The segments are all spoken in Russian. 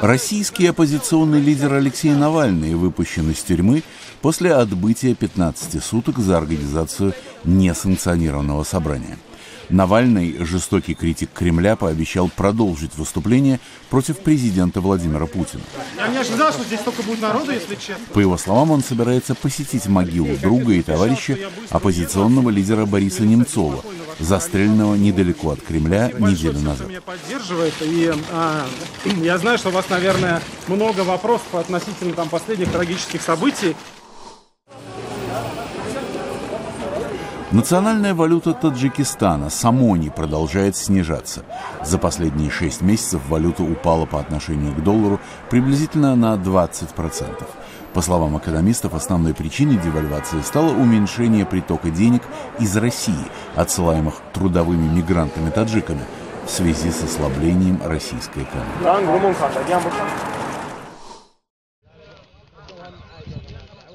Российский оппозиционный лидер Алексей Навальный выпущен из тюрьмы после отбытия 15 суток за организацию несанкционированного собрания. Навальный, жестокий критик Кремля, пообещал продолжить выступление против президента Владимира Путина. Я не ожидал, что здесь столько будет народу, если честно. По его словам, он собирается посетить могилу друга и товарища, оппозиционного лидера Бориса Немцова, застреленного недалеко от Кремля неделю назад. Меня поддерживает, и я знаю, что у вас, наверное, много вопросов относительно последних трагических событий. Национальная валюта Таджикистана, самони, продолжает снижаться. За последние 6 месяцев валюта упала по отношению к доллару приблизительно на 20%. По словам экономистов, основной причиной девальвации стало уменьшение притока денег из России, отсылаемых трудовыми мигрантами-таджиками, в связи с ослаблением российской экономики.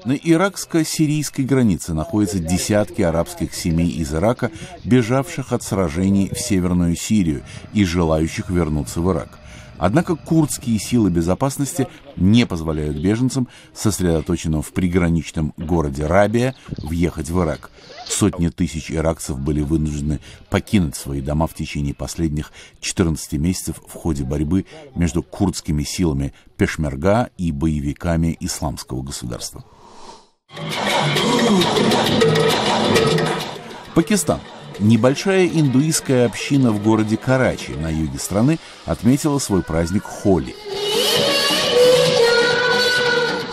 На иракско-сирийской границе находятся десятки арабских семей из Ирака, бежавших от сражений в Северную Сирию и желающих вернуться в Ирак. Однако курдские силы безопасности не позволяют беженцам, сосредоточенным в приграничном городе Рабия, въехать в Ирак. Сотни тысяч иракцев были вынуждены покинуть свои дома в течение последних 14 месяцев в ходе борьбы между курдскими силами Пешмерга и боевиками Исламского государства. Пакистан. Небольшая индуистская община в городе Карачи на юге страны отметила свой праздник Холи.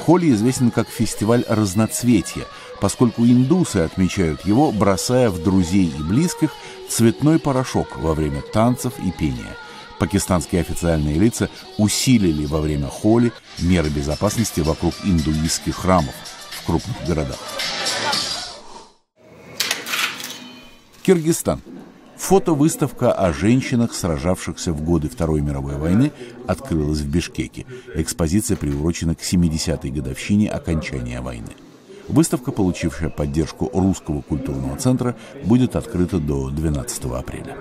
Холи известен как фестиваль разноцветия, поскольку индусы отмечают его, бросая в друзей и близких цветной порошок во время танцев и пения. Пакистанские официальные лица усилили во время Холи меры безопасности вокруг индуистских храмов в крупных городах. Кыргызстан. Фотовыставка о женщинах, сражавшихся в годы Второй мировой войны, открылась в Бишкеке. Экспозиция приурочена к 70-й годовщине окончания войны. Выставка, получившая поддержку Русского культурного центра, будет открыта до 12 апреля.